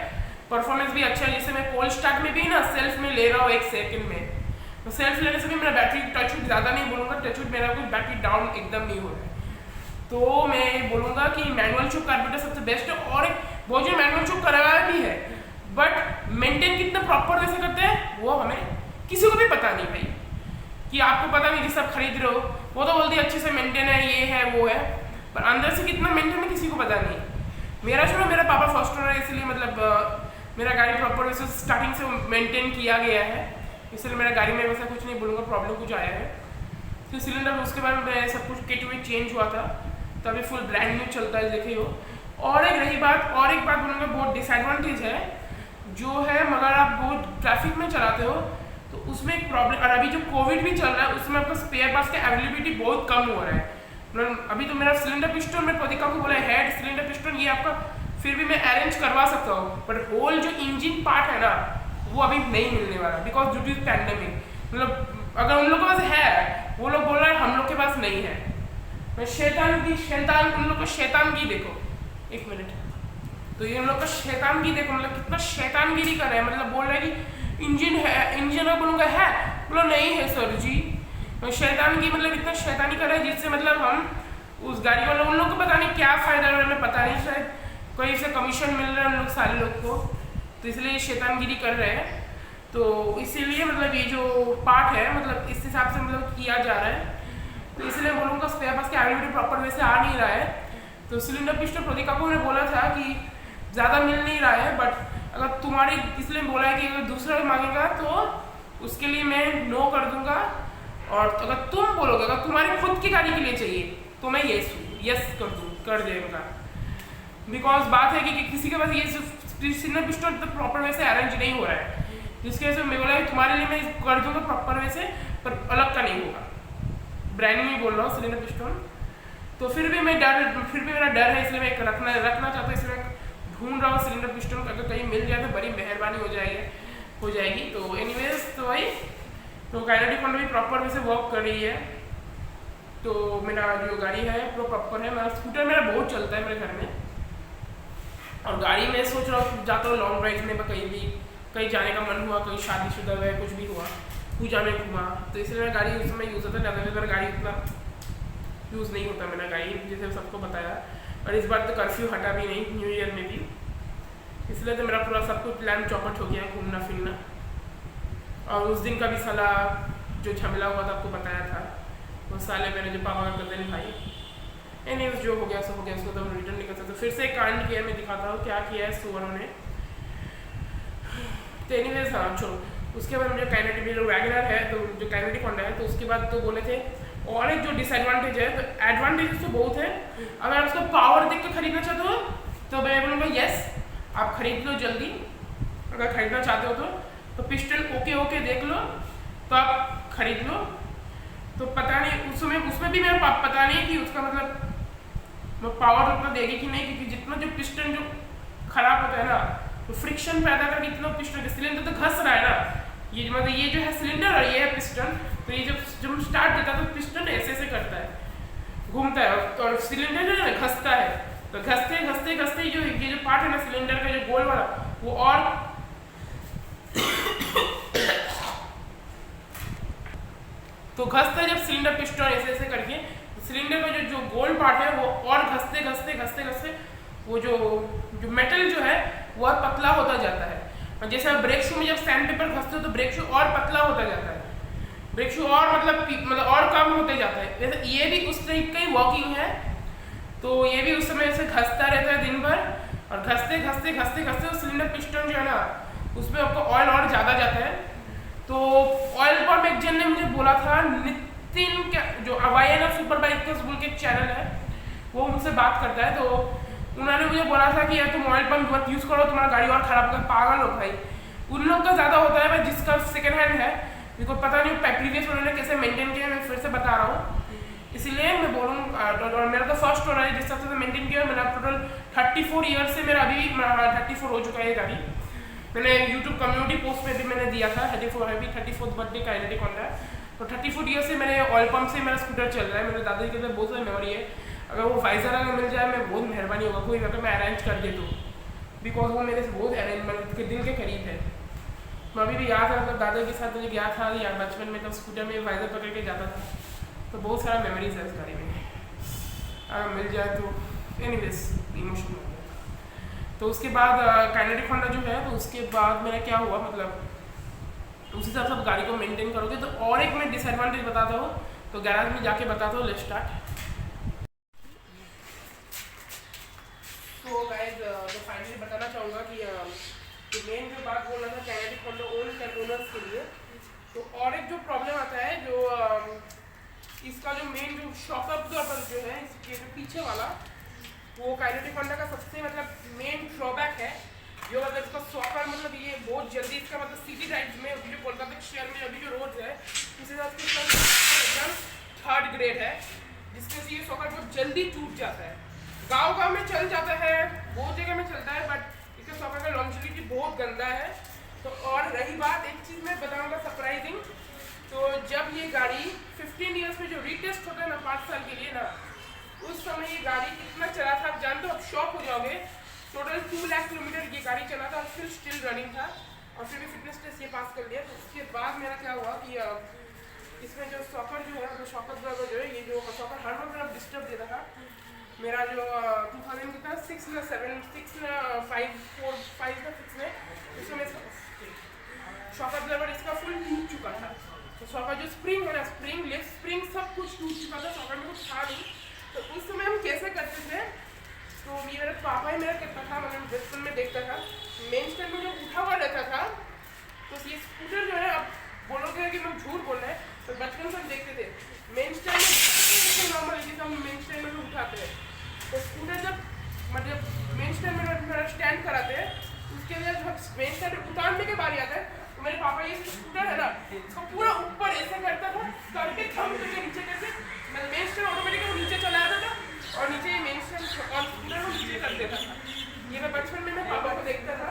परफॉर्मेंस भी अच्छा है। जैसे मैं कोल्ड स्टार्ट में भी ना सेल्फ में ले रहा हूँ 1 सेकंड में, तो सेल्फ लेने से भी मेरा बैटरी टचवुड ज़्यादा नहीं बोलूँगा, टचवुड मेरा कुछ बैटरी डाउन एकदम नहीं हो रहा है। तो मैं बोलूँगा कि मैनुअल चोक कार्बोरेटर सबसे बेस्ट है। और बहुत जो मैनुअल चोक करवाया भी है, बट मेंटेन कितना प्रॉपर वैसे करते हैं वो हमें किसी को भी पता नहीं भाई, कि आपको पता नहीं जिस आप खरीद रहे हो वो तो बोलती अच्छे से मेंटेन है, ये है वो है, पर अंदर से कितना मेंटेन है किसी को पता नहीं। मेरा पापा फर्स्ट ओनर है, इसलिए मतलब मेरा गाड़ी प्रॉपर वैसे स्टार्टिंग से मेंटेन किया गया है, इसलिए मेरा गाड़ी में वैसा कुछ नहीं बोलूँगा प्रॉब्लम कुछ आया है। तो सिलेंडर उसके बाद में सब कुछ किट में चेंज हुआ था, तो अभी फुल ब्रांड न्यू चलता है, देखिए हो। और एक बात बोलूँगा, बहुत डिसएडवांटेज है जो है, मगर आप बहुत ट्रैफिक में चलाते हो तो उसमें एक प्रॉब्लम, और अभी जो कोविड भी चल रहा है उसमें आपका स्पेयर पार्ट्स का अवेलेबिलिटी बहुत कम हो रहा है। मतलब अभी तो मेरा सिलेंडर पिस्टन में प्रतीका को बोला हेड सिलेंडर पिस्टन, ये आपका फिर भी मैं अरेंज करवा सकता हूँ, पर होल जो इंजन पार्ट है ना वो अभी नहीं मिलने वाला, बिकॉज ड्यू टू पैंडेमिक। मतलब अगर उन लोगों के पास है, वो लोग बोल रहे हैं हम लोग के पास नहीं है। मैं उन लोग को शैतानगी देखो, 1 मिनट, तो ये उन लोग का शैतानगी देखो, मतलब कितना शैतानगिरी कर रहे हैं। मतलब बोल रहे हैं कि इंजन है, इंजन में बोलूँगा है, बोलो नहीं है सर जी। शैतानगी मतलब इतना शैतानी कर रहे हैं, जिससे मतलब हम उस गाड़ी वाले, उन लोग को पता नहीं क्या फ़ायदा है, हमें पता नहीं, शायद कोई से कमीशन मिल रहा है उन लोग सारे लोग को, तो इसलिए शैतानगिरी कर रहे हैं। तो इसीलिए मतलब ये जो पार्ट है, मतलब इस हिसाब से मतलब किया जा रहा है, तो इसलिए बोलूँगा स्पेयर पार्ट्स की अवेलेबिलिटी प्रॉपर वैसे आ नहीं रहा है। तो सिलेंडर पिस्टन प्रतीका को मैंने बोला था कि ज़्यादा मिल नहीं रहा है, बट अगर तुम्हारी, इसलिए बोला है कि अगर दूसरा मांगेगा तो उसके लिए मैं नो कर दूंगा, और अगर तुम बोलोगे अगर तुम्हारी खुद की गाड़ी के लिए चाहिए तो मैं यस कर देगा। बिकॉज बात है कि किसी के पास ये सिलेंडर पिस्टन तो प्रॉपर वैसे अरेंज नहीं हो रहा है, जिसकी वजह से मैं बोला तुम्हारे लिए मैं कर दूंगा प्रॉपर वैसे, पर अलग का नहीं होगा, ब्रांड न्यू बोल रहा हूँ सिलेंडर पिस्टन। तो फिर भी मेरा डर है, इसलिए मैं रखना चाहता हूँ, इसलिए मैं ढूंढ रहा हूँ सिलेंडर पिस्टन। अगर कहीं मिल जाए तो बड़ी मेहरबानी हो जाएगी। तो एनीवेज, तो भाई तो काइनेटिक होंडा भी प्रॉपर वैसे वर्क कर रही है। तो मेरा जो गाड़ी है वो प्रॉपर है। मेरा स्कूटर मेरा बहुत चलता है मेरे घर में, और गाड़ी में सोच रहा हूँ जाता हूँ लॉन्ग ड्राइव में, कहीं जाने का मन हुआ, कहीं शादीशुदा हुआ, कुछ भी हुआ, पूजा में घूमा, तो इसलिए मेरा गाड़ी उस समय यूज़ होता है। ज़्यादा गाड़ी उतना यूज़ नहीं होता मेरा गाड़ी, जैसे सबको बताया। और इस बार तो कर्फ्यू हटा भी नहीं न्यू ईयर में भी, इसलिए तो मेरा पूरा सब कुछ प्लान चौपट हो गया घूमना फिरना। और उस दिन का भी साला जो झमेला हुआ था आपको बताया था, वो साले मेरे जो पापा का कज़न भाई, एनीवेज जो हो गया सो हो गया, उसको तो हम रिटर्न नहीं कर सकते। फिर से कांड किया, मैं दिखाता हूँ क्या किया है सुअरों ने। तो एनीवेज हाँ छोड़ो, उसके बाद मुझे काइनेटिक जो वैगनर है, तो जो काइनेटिक होंडा है, तो उसके बाद तो बोले थे। और एक जो डिसएडवांटेज है, तो एडवांटेज तो बहुत है। अगर आप उसका पावर देख के खरीदना चाहते हो तो मैं बोलूँगा यस, आप खरीद लो जल्दी। अगर खरीदना चाहते हो तो पिस्टन ओके देख लो तो आप खरीद लो। तो पता नहीं उसमें भी मेरा पता नहीं कि उसका मतलब पावर उतना देगी कि नहीं, क्योंकि जितना जो पिस्टन जो खराब होता है ना, तो फ्रिक्शन पैदा करके इतना पिस्टन सिलेंडर तो घस रहा है ना, ये मतलब ये जो है सिलेंडर और ये है पिस्टन, तो ये जब स्टार्ट देता है तो पिस्टन ऐसे करता है, घूमता है, और सिलेंडर जो है घसता है। तो घसते जो ये जो पार्ट है ना सिलेंडर का जो गोल वाला, वो और तो घसता है जब सिलेंडर पिस्टन ऐसे करके, सिलेंडर का जो गोल पार्ट है वो और घसते वो जो मेटल जो है वो और पतला होता जाता है। और जैसे आप ब्रेक शू में जब सैंड पेपर घसते हो तो ब्रेक शू और पतला होता जाता है। ब्रेक शू और मतलब और कम होते जाता है। जैसे ये भी उस टाइप का ही वॉकिंग है, तो ये भी उस समय से घसता रहता है दिन भर, और घसते घसते घसते घसते उस सिलेंडर पिस्टन जो है ना उसमें आपको ऑयल और ज़्यादा जाता है। तो ऑयल पंप एक जन ने मुझे बोला था, नितिन क्या जो अवायन सुपर बाइक का बोल के एक चैनल है, वो मुझसे बात करता है, तो उन्होंने मुझे बोला था कि यार तुम ऑयल पंप मत यूज़ करो, तुम्हारा गाड़ी और ख़राब होगा। पागल हो भाई, उन लोग का ज़्यादा होता है। मैं जिसका सेकेंड हैंड है मेरे को पता नहीं प्रीवियस उन्होंने कैसे मेंटेन किया, मैं फिर से बता रहा हूँ, इसीलिए मैं बोलूँ। मेरा तो फर्स्ट ओनर है जिस हिसाब से मेंटेन किया, मेरा टोटल 34 ईयर से मेरा अभी 34 हो चुका है गाड़ी। मैंने यूट्यूब कम्युनिटी पोस्ट में भी मैंने दिया था 34th बर्थडे काइनेटिक होंडा। तो 34 ईयर से मेरे ऑयल पंप से मेरा स्कूटर चल रहा है। मेरे दादाजी के अंदर बहुत सारी मेमोरी है। अगर वो वाइजर अगर मिल जाए मैं बहुत मेहरबानी होगा, कोई अगर मैं अरेंज कर दे तो, बिकॉज वो मेरे से बहुत अरेंजमेंट के दिल के करीब है। मैं अभी भी याद है, मतलब दादा के साथ मुझे गया था या बचपन में, तब स्कूटर में वाइजर पकड़ के जाता था, तो बहुत सारा मेमोरीज है इस गाड़ी में। अगर मिल जाए तो एनीवेज इमोशनल हो गया। तो उसके बाद काइनेटिक होंडा जो है, तो उसके बाद मेरा क्या हुआ, मतलब उसी हिसाब से आप गाड़ी को मेंटेन करोगे। तो और एक मैं डिसएडवांटेज बताता हूँ, तो गैराज में जाके बताता हूँ। Let's start. तो गाइस तो फाइनली बताना चाहूँगा कि मेन जो बात बोल रहा था काइनेटिक होंडा ओनर्स के लिए, तो और एक जो प्रॉब्लम आता है, जो इसका जो मेन जो शॉक अब्जॉर्बर जो है, इसके जो पीछे वाला, वो काइनेटिक होंडा का सबसे मतलब मेन ड्रॉबैक है। जो मतलब इसका सॉकर मतलब ये बहुत जल्दी इसका मतलब सिटी राइड्स में अभी जो कोलकाता शहर में अभी जो रोड है उस हिसाब से एकदम थर्ड ग्रेड है, जिसके से ये सॉकर बहुत जल्दी टूट जाता है। गांव में चल जाता है, बहुत जगह में चलता है, बट इसका सॉकर का लॉन्जिविटी बहुत गंदा है। तो और रही बात, एक चीज़ मैं बताऊंगा सरप्राइजिंग, तो जब ये गाड़ी 15 ईयर्स में जो रीटेस्ट होता है ना 5 साल के लिए ना, उस समय ये गाड़ी कितना चला था आप जानते हो, आप शॉक हो जाओगे। टोटल 2 लाख किलोमीटर ये गाड़ी चला था और फिर स्टिल रनिंग था, और फिर भी फिटनेस टेस्ट ये पास कर लिया। तो उसके बाद मेरा क्या हुआ कि इसमें जो सॉकर जो है, जो शॉकर ड्राइवर जो है, ये जो सॉकर हर वक्त मेरा डिस्टर्ब देता था। मेरा जो 2000 का 6 ना 7 6 ना 5 4 5 का 6 में उसमें शॉकर ड्राइवर इसका फुल टूट चुका था। तो शॉकर जो स्प्रिंग है ना, स्प्रिंग लिफ्ट स्प्रिंग सब कुछ टूट चुका था, शॉकर में कुछ था नहीं। तो उस समय हम कैसे करते थे, तो ये मेरा पापा ही मेरा करता था, मतलब बचपन में देखता था। मेन स्टैंड में जो उठा हुआ रहता था, तो ये स्कूटर जो है, अब बोलोगे कि मैं झूठ बोल रहे हैं, तो बचपन से हम देखते थे मेन स्टैंड में नॉर्मल जैसे हम मेन स्टैंड में उठाते हैं, तो स्कूटर जब मतलब मेन स्टैंड में मेरा स्टैंड कराते हैं, उसके लिए जब मेन स्टैंड उतारने के बारी आता है, तो मेरे पापा ये स्कूटर है ना इसको पूरा ऊपर ऐसे करता था, करके थम करके नीचे करके मतलब मेन स्टैंड ऑटोमेटिकली नीचे चला जाता था, और नीचे मेन स्टैंड और स्कूटर को नीचे कर देता था। ये मैं बचपन में मैं पापा को देखता था,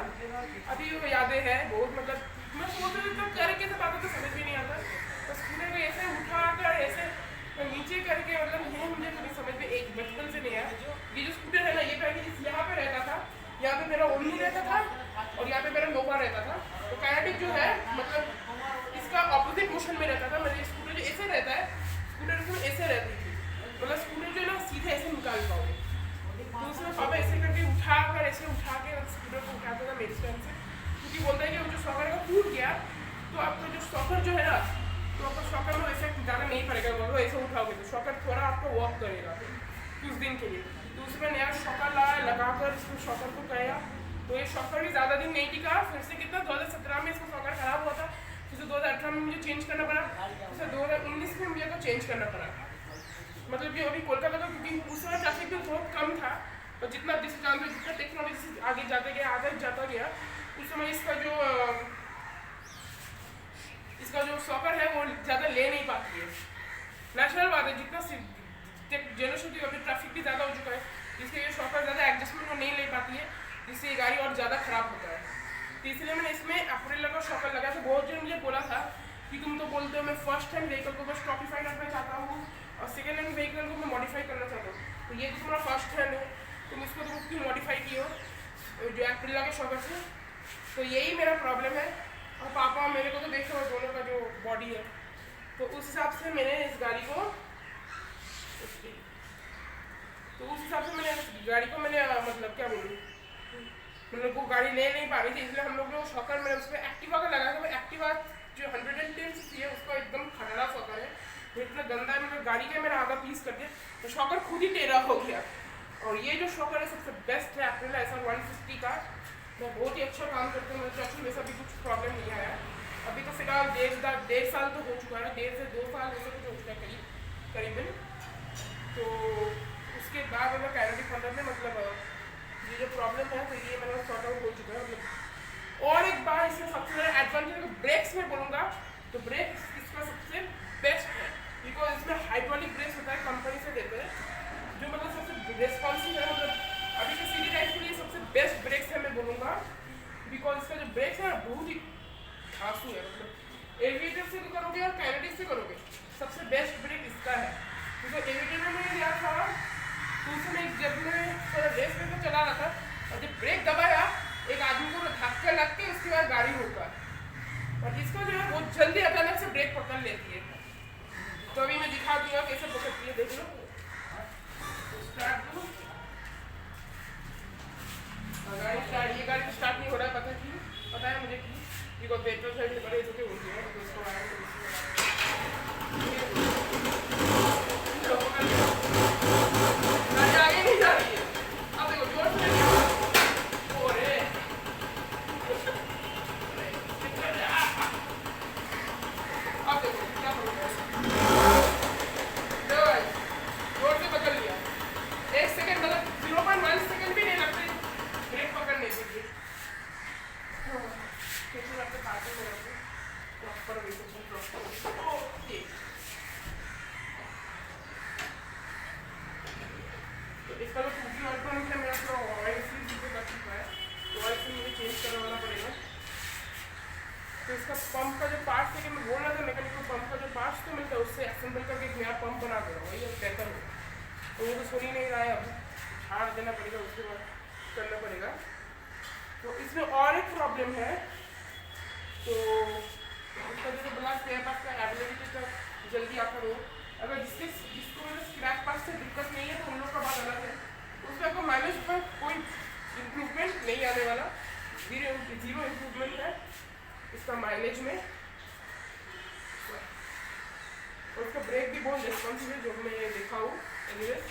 अभी वो यादें हैं बहुत। मतलब मैं सोच रही थी कर कैसे पापा तो समझ भी नहीं आता, तो स्कूटर को ऐसे उठा कर ऐसे नीचे करके, मतलब ये मुझे कभी समझ में एक बचपन से नहीं आया। ये जो स्कूटर है ना, ये पहले यहाँ पे रहता था, यहाँ पे मेरा ओमनी रहता था, और यहाँ पे मेरा नोवा रहता था। तो काइनेटिक जो है मतलब इसका ऑपोजिट मोशन में रहता था। मेरे स्कूटर जो ऐसे रहता है, स्कूटर इसमें ऐसे रहती थी, मतलब स्कूटर जो है ना सीधे ऐसे निकाल पाओगे। तो उसमें पापा ऐसे करके उठा कर ऐसे उठा के स्कूटर को उठाता था मेरे स्टैंड से, क्योंकि बोलता है कि वो जो सॉकर का टूट गया, तो आपका जो सॉकर जो है ना, तो आपका सॉकर में इफेक्ट ज़्यादा नहीं पड़ेगा। वो ऐसे उठाओगे तो सॉकर थोड़ा आपको वॉक करेगा कुछ दिन के लिए। तो उसमें नया सॉकर लगा कर इसको सॉकर को गया, तो ये सॉकर भी ज़्यादा दिन नहीं टिका। फिर से कितना 2017 में इसका सॉकर खराब हुआ था, फिर से 2018 में मुझे चेंज करना पड़ा, फिर 2019 में मुझे तो चेंज करना पड़ा। मतलब कि अभी कोलकाता का, क्योंकि उस समय ट्रैफिक भी बहुत कम था, और जितना जितना टेक्नोलॉजी आगे जाता गया, उस समय इसका जो सॉकर है वो ज़्यादा ले नहीं पाती है। नेचुरल बात है, जितना जनरेशन अभी ट्रैफिक भी ज़्यादा हो चुका है, जिससे ये सॉकर ज़्यादा एडजस्टमेंट वो नहीं ले पाती है, जिससे ये गाड़ी और ज़्यादा खराब होता है। तो इसलिए मैंने इसमें अप्रैल का सॉकर लगाया। तो बहुत जन मुझे बोला था कि तुम तो बोलते हो मैं फर्स्ट हैंड व्हीकल को बस टॉपिफाई रखना चाहता हूँ, और सेकेंड हैंड व्हीकल को मैं मॉडिफाई करना चाहता हूँ। तो ये तो तुम्हारा फर्स्ट हैंड है, तुम इसको तुम क्यों मॉडिफाई किए हो जो अप्रैल के शॉकर से। तो यही मेरा प्रॉब्लम है। और पापा मेरे को तो देखो दोनों का जो बॉडी है, तो उस हिसाब से मैंने इस गाड़ी को मैंने मतलब क्या बोलूँ, मतलब वो गाड़ी ले नहीं पा रही थी, इसलिए हम लोग जो शॉकर मैंने उस पर एक्टिवा का लगा था, वो एक्टिवा जो 110 सीसी है उसका एकदम खतरा शॉकर है, वो इतना गंदा है, मतलब गाड़ी का मैंने आधा पीस कर दिया तो शॉकर खुद ही टेढ़ा हो गया। और ये जो शॉकर है सबसे बेस्ट है एप्रिल ऐसा 150 का, मैं बहुत ही अच्छा काम करता हूँ, मुझे ट्रैक्शन में ऐसा भी कुछ प्रॉब्लम नहीं आया। अभी तो फिलहाल 1.5 साल तो हो चुका है, 1.5 से 2 साल ऐसा कुछ हो चुका है करीबन। तो उसके बाद मतलब कैनेडिक फंडर में मतलब ये जो प्रॉब्लम है तो ये मतलब सॉर्ट आउट हो चुका है मतलब। और एक बार इसमें सबसे ज़्यादा एडवांटेज ब्रेक्स में बोलूँगा तो ब्रेक इसका सबसे बेस्ट है, बिकॉज इसमें हाइड्रोलिक ब्रेक्स होता है, कंपनी से देते हैं जो मतलब सबसे रेस्पॉन्सिव है, मतलब अभी के सीडी टाइप के लिए सबसे बेस्ट ब्रेक्स है मैं बोलूँगा, बिकॉज इसका जो ब्रेक्स है बहुत ही धांसू है, मतलब एविएटर से करोगे और कैनेडिक से करोगे सबसे बेस्ट ब्रेक इसका है। क्योंकि एविएटर में मैंने लिया था तो उसमें जब मैं थोड़ा रेस में चला रहा था और जब ब्रेक दबाया एक आदमी को धक्का लग के उसके बाद गाड़ी होगा, और इसका जो है बहुत जल्दी अचानक से ब्रेक पकड़ लेती है। तो अभी मैं दिखा दूंगा कैसे पकड़ती है, देख लो। स्टार्ट गाड़ी ये गाड़ी स्टार्ट नहीं हो रहा है, पता है मुझे कि बिकॉज पेट्रोल साइड बड़े इसके होती है तो उसको गाड़ी आगे नहीं जा रही है। अब देखो जोर से अब देखो क्या होगा, जोर से पकड़ लिया, 1 सेकंड मतलब 0.1 सेकंड भी नहीं लगते ब्रेक पकड़ने के लिए। तो इसका जो टूटी ऑयल पंप है मेरा थोड़ा ऑयल सील कर चुका है, तो ऑयल सील मुझे चेंज करवाना पड़ेगा। तो इसका पंप का जो पार्ट है कि मैं बोल रहा था मैकेनिकल पंप का जो पार्ट्स तो मिलता है उससे असेंबल करके एक नया पंप बना दे रहा हूँ, वही अब बेहतर हो। तो वो तो सुन ही नहीं रहा है, अब झाड़ देना पड़ेगा, उसके बाद करना पड़ेगा। तो इसमें और एक प्रॉब्लम है, तो उसका जो ब्लैक स्क्रैप पास का एबिलिटी का जल्दी आता हो, अगर जिसको मतलब स्क्रैप पास से दिक्कत नहीं है तो उन लोग का बात अलग है, उसमें आपको माइलेज पर कोई इम्प्रूवमेंट नहीं आने वाला, जीरो इम्प्रूवमेंट है इसका माइलेज में। और उसका ब्रेक भी बहुत रिस्पॉन्सिव है जो मैं देखा हूँ। एनीवेज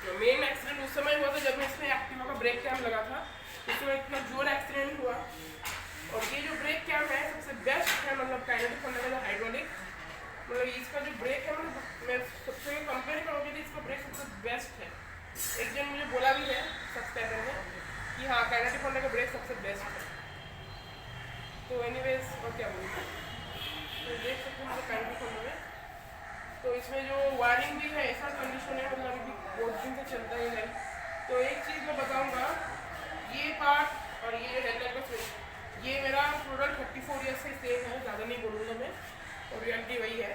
तो मेन एक्सीडेंट उस समय हुआ था जब मैं इसमें एक्टिवा का ब्रेक कैम लगा था, उसमें इतना जोर एक्सीडेंट हुआ। और ये जो ब्रेक कैम है सबसे बेस्ट है, मतलब कैनेडिक फंडा का हाइड्रोलिक, मतलब इसका जो ब्रेक है मतलब मैं सबसे कंपेयर करूँगी तो इसका ब्रेक सबसे बेस्ट है। एक जन मुझे बोला भी है सब्सक्राइबर में कि हाँ कैनेडिक फंडा का ब्रेक सबसे बेस्ट है। तो एनीवेज और क्या बोलूँ, तो देख सकते हैं कैनेडिक फंडा में तो इसमें जो वायरिंग भी है ऐसा कंडीशन है, मतलब अभी बहुत दिन से चलता ही नहीं। तो एक चीज़ मैं बताऊँगा, ये पार्ट और ये हेडलाइट का स्विच ये मेरा प्रोडक्ट 34 ईयर्स से सेम है, ज़्यादा नहीं बोलूँगा मैं, और रियलिटी वही है।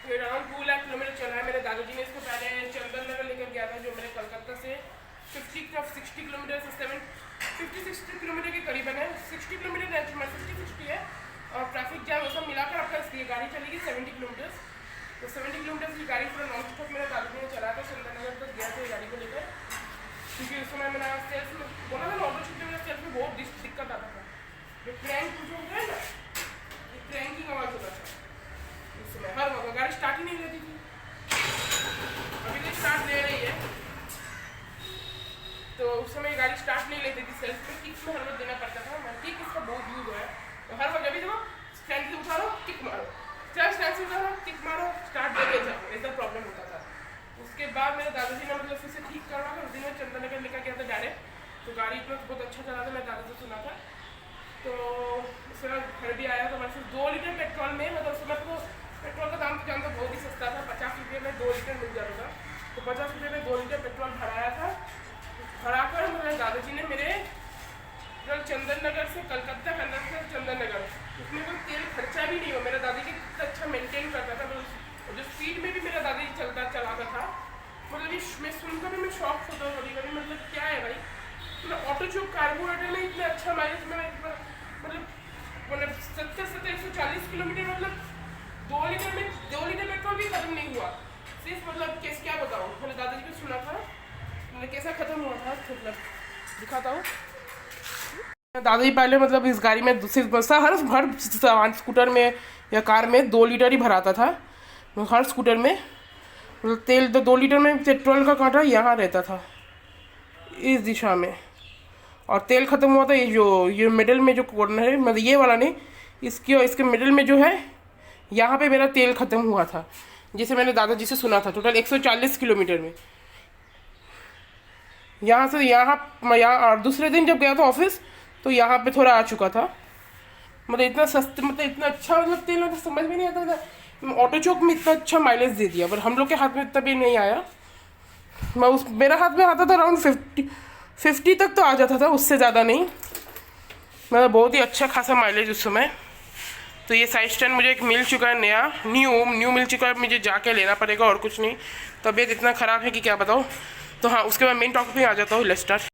तो अराउंड 2 लाख किलोमीटर चला है। मेरे दादाजी ने इसको पहले चंदन नगर लेकर गया था जो मेरे कलकत्ता से 60 किलोमीटर से 50-60 किलोमीटर के करीबन है, 60 किलोमीटर है, 60 है, और ट्रैफिक जाम वो सब मिलाकर आपका इसकी गाड़ी चलेगी 70 किलोमीटर। तो 70 किलोमीटर की गाड़ी पूरा नॉन स्टॉप मेरे दादाजी ने चला था, चंदन नगर तक गया था गाड़ी को लेकर, क्योंकि उस समय मेरा सेल्फ में बोला था ना ऑटो शिफ्ट में मेरा सेल्फ में बहुत दिक्कत आता था, जो क्रैंक जो होता है ना ये क्रैंकिंग आवाज़ होता था उस समय, हर वक्त गाड़ी स्टार्ट ही नहीं लेती थी। अभी तो स्टार्ट ले रही है, तो उस समय गाड़ी स्टार्ट नहीं लेती थी, सेल्फ में किक में हर वक्त देना पड़ता था। मैं किक इसका बहुत यूज है, तो हर वक्त अभी देखो स्टैंड से उठाओ किक मारो, स्टैंड से उठाओ किक मारो, स्टार्ट देके जाओ, ऐसा प्रॉब्लम होता था। उसके बाद मेरे दादाजी ने मतलब फिर से ठीक करवा कर उस दिन में चंदन नगर लेकर गया था डायरेक्ट, तो गाड़ी इतना बहुत अच्छा चला था, मैं दादा से सुना था। तो उसके बाद घर भी आया तो मैं सिर्फ 2 लीटर पेट्रोल में, मतलब उस समय तो पेट्रोल का दाम तो जानता बहुत ही सस्ता था, 50 रुपये में 2 लीटर मिल जाता था, तो 50 रुपये में 2 लीटर पेट्रोल भराया था। भराकर मेरे दादाजी ने मेरे चंदन नगर से कलकत्ता करना था चंदन नगर, उसमें कोई तेल खर्चा भी नहीं हुआ, मेरा दादाजी कितना अच्छा मेंटेन करता था, और जो स्पीड में भी मेरा दादाजी चलाता था, मतलब ये मैं सुनकर भी मैं शॉक होता हूँ कभी कभी, मतलब क्या है भाई, मतलब ऑटो जो कार्बोरेटर में इतना अच्छा माइलेज में मतलब 70-140 किलोमीटर, मतलब 2 लीटर पेट्रोल भी खत्म नहीं हुआ सिर्फ, मतलब कैसे क्या बताऊँ, मैंने दादाजी को सुना था मतलब कैसा खत्म हुआ था, मतलब दिखाता हूँ। दादाजी पहले मतलब इस गाड़ी में हर सामान स्कूटर में या कार में 2 लीटर ही भराता था। हर स्कूटर में मतलब तेल तो 2 लीटर में पेट्रोल का कांटा यहाँ रहता था इस दिशा में, और तेल ख़त्म हुआ था ये मिडल में जो कॉर्नर है, मतलब ये वाला नहीं, इसकी और इसके मिडल में जो है यहाँ पे मेरा तेल ख़त्म हुआ था, जिसे मैंने दादाजी से सुना था। टोटल 140 किलोमीटर में यहाँ से यहाँ और दूसरे दिन जब गया था ऑफिस तो यहाँ पे थोड़ा आ चुका था। मतलब इतना सस्ते, मतलब इतना अच्छा मतलब तेल मतलब समझ में नहीं आता था। ऑटो चौक में इतना अच्छा माइलेज दे दिया, पर हम लोग के हाथ में इतना भी नहीं आया। मेरा हाथ में आता था अराउंड 50 तक तो आ जाता था, उससे ज़्यादा नहीं। मतलब बहुत ही अच्छा खासा माइलेज उस समय। तो ये साइड स्टैंड मुझे एक मिल चुका है, नया न्यू मिल चुका है, मुझे जाके लेना पड़ेगा और कुछ नहीं। तबीयत इतना ख़राब है कि क्या बताऊँ। तो हाँ, उसके बाद मेन टॉपिक में आ जाता हूँ। Let's start.